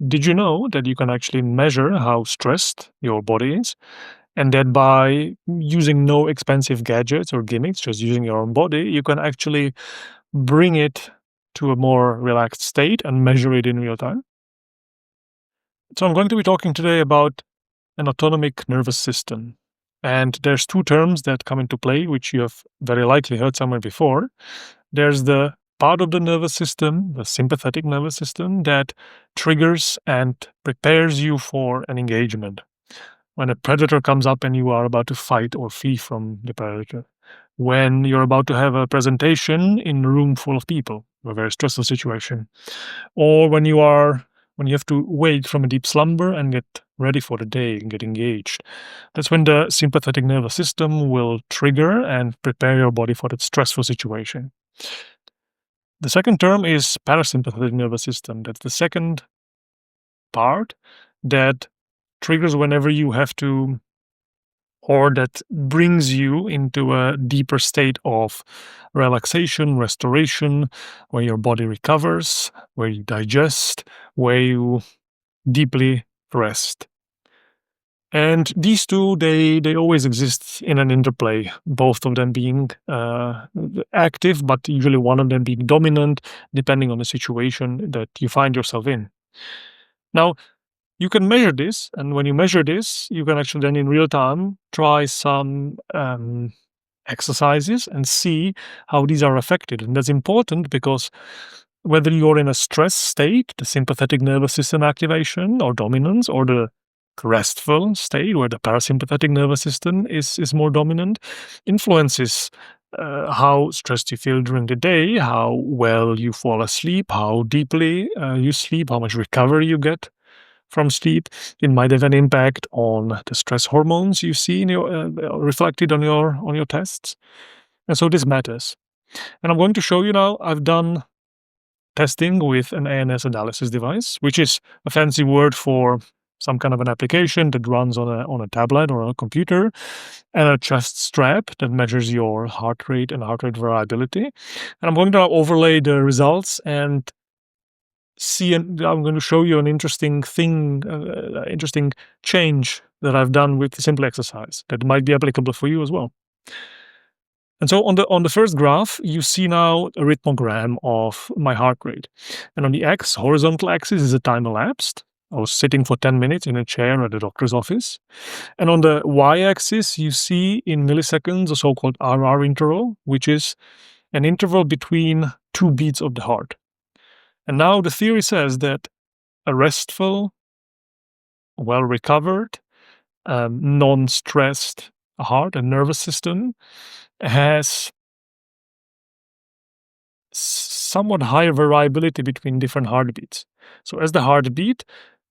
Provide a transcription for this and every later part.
did you know that you can actually measure how stressed your body is? And that by using no expensive gadgets or gimmicks, just using your own body, you can actually bring it to a more relaxed state and measure it in real time. So I'm going to be talking today about an autonomic nervous system. And there's two terms that come into play, which you have very likely heard somewhere before. There's the part of the nervous system, the sympathetic nervous system, that triggers and prepares you for an engagement. When a predator comes up and you are about to fight or flee from the predator. When you're about to have a presentation in a room full of people, a very stressful situation. Or when you have to wake from a deep slumber and get ready for the day and get engaged. That's when the sympathetic nervous system will trigger and prepare your body for that stressful situation. The second term is parasympathetic nervous system. That's the second part that triggers whenever you have to, or that brings you into a deeper state of relaxation, restoration, where your body recovers, where you digest, where you deeply rest. And these two, they always exist in an interplay, both of them being active, but usually one of them being dominant, depending on the situation that you find yourself in. Now, you can measure this, and when you measure this, you can actually then in real time try some exercises and see how these are affected. And that's important because whether you're in a stress state, the sympathetic nervous system activation or dominance, or the restful state where the parasympathetic nervous system is more dominant, influences how stressed you feel during the day, how well you fall asleep, how deeply you sleep, how much recovery you get from sleep. It might have an impact on the stress hormones you see in your reflected on your tests, and so this matters. And I'm going to show you now. I've done testing with an ANS analysis device, which is a fancy word for some kind of an application that runs on a tablet or on a computer, and a chest strap that measures your heart rate and heart rate variability. And I'm going to overlay the results and and I'm going to show you an interesting thing, interesting change that I've done with the simple exercise that might be applicable for you as well. And so on the first graph, you see now a rhythmogram of my heart rate. And on the horizontal axis is the time elapsed. I was sitting for 10 minutes in a chair at the doctor's office. And on the y-axis, you see in milliseconds a so-called RR interval, which is an interval between two beats of the heart. And now the theory says that a restful, well-recovered, non-stressed heart and nervous system has somewhat higher variability between different heartbeats. So as the heart beat,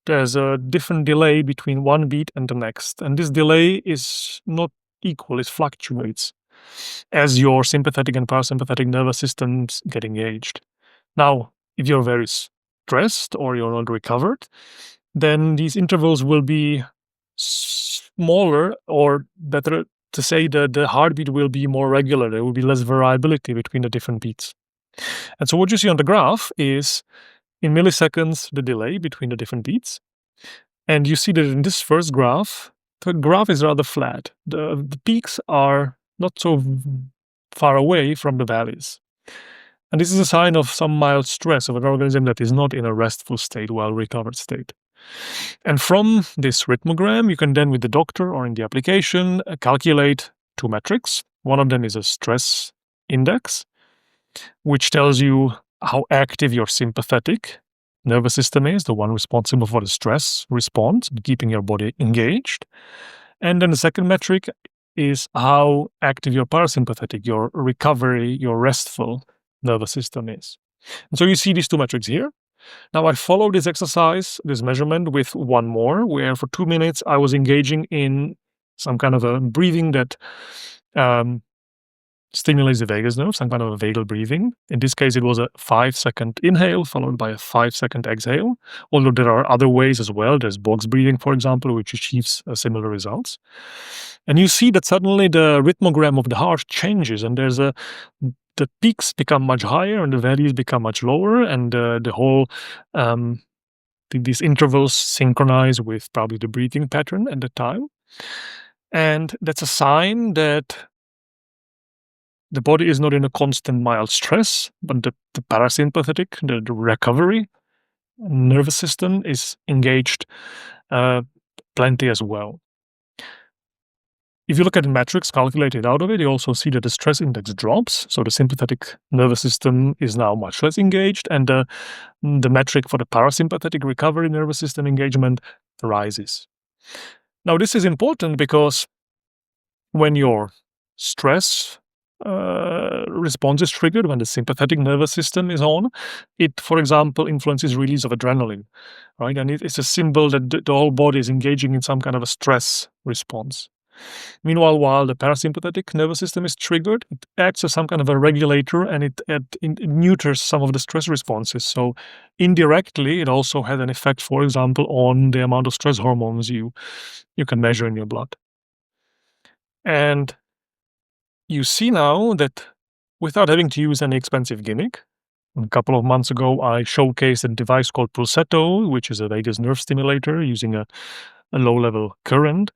there's a different delay between one beat and the next. And this delay is not equal, it fluctuates as your sympathetic and parasympathetic nervous systems get engaged. Now, if you're very stressed or you're not recovered, then these intervals will be smaller, or better to say that the heartbeat will be more regular. There will be less variability between the different beats. And so what you see on the graph is, in milliseconds, the delay between the different beats. And you see that in this first graph, the graph is rather flat. The peaks are not so far away from the valleys. And this is a sign of some mild stress of an organism that is not in a restful state, well-recovered state. And from this rhythmogram, you can then, with the doctor or in the application, calculate two metrics. One of them is a stress index, which tells you how active your sympathetic nervous system is, the one responsible for the stress response, keeping your body engaged. And then the second metric is how active your parasympathetic, your recovery, your restful nervous system is. And so you see these two metrics here. Now I follow this exercise, this measurement, with one more, where for 2 minutes I was engaging in some kind of a breathing that stimulates the vagus nerve, some kind of a vagal breathing. In this case, it was a 5-second inhale followed by a 5-second exhale, although there are other ways as well. There's box breathing, for example, which achieves similar results. And you see that suddenly the rhythmogram of the heart changes, and the peaks become much higher and the valleys become much lower, and the these intervals synchronize with probably the breathing pattern at the time. And that's a sign that the body is not in a constant mild stress, but the parasympathetic, the recovery nervous system is engaged uh, plenty as well. If you look at the metrics calculated out of it, you also see that the stress index drops. So the sympathetic nervous system is now much less engaged, and the metric for the parasympathetic recovery nervous system engagement rises. Now, this is important because when your stress response is triggered, when the sympathetic nervous system is on, it, for example, influences release of adrenaline, right? And it's a symbol that the whole body is engaging in some kind of a stress response. Meanwhile, while the parasympathetic nervous system is triggered, it acts as some kind of a regulator, and it neuters some of the stress responses. So indirectly, it also has an effect, for example, on the amount of stress hormones you can measure in your blood. And you see now that without having to use any expensive gimmick, a couple of months ago, I showcased a device called Pulsetto, which is a vagus nerve stimulator using a low-level current.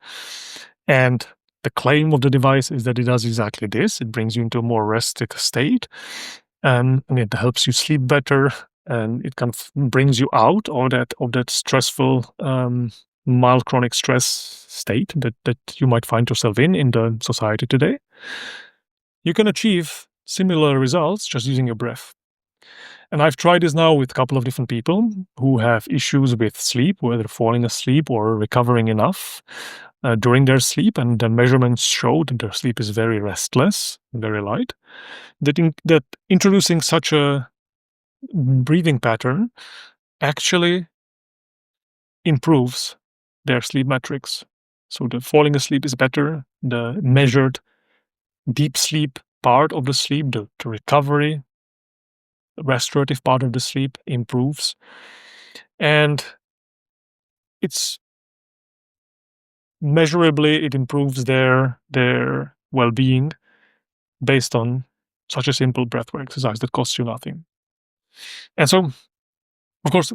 And the claim of the device is that it does exactly this. It brings you into a more rested state, and it helps you sleep better, and it kind of brings you out of that stressful, mild chronic stress state that you might find yourself in the society today. You can achieve similar results just using your breath. And I've tried this now with a couple of different people who have issues with sleep, whether falling asleep or recovering enough during their sleep, and the measurements show that their sleep is very restless, very light. That introducing such a breathing pattern actually improves their sleep metrics. So the falling asleep is better, the measured deep sleep part of the sleep, the recovery, restorative part of the sleep improves. And it's measurably, it improves their well-being based on such a simple breathwork exercise that costs you nothing. And so, of course,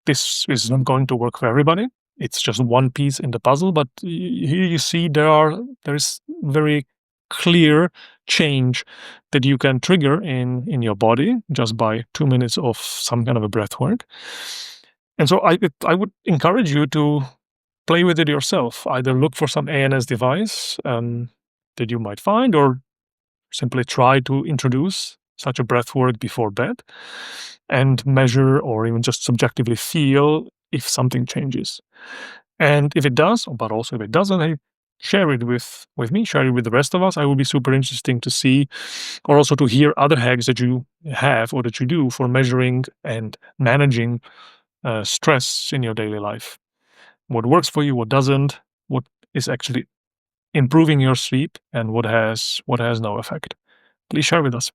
this is not going to work for everybody. It's just one piece in the puzzle, but here you see there is very clear change that you can trigger in your body just by 2 minutes of some kind of a breath work. And so I would encourage you to play with it yourself. Either look for some ANS device that you might find, or simply try to introduce such a breath work before bed and measure or even just subjectively feel if something changes. And if it does, but also if it doesn't, hey, share it with me, share it with the rest of us. I would be super interesting to see, or also to hear other hacks that you have or that you do for measuring and managing stress in your daily life. What works for you, what doesn't, what is actually improving your sleep, and what has no effect. Please share with us.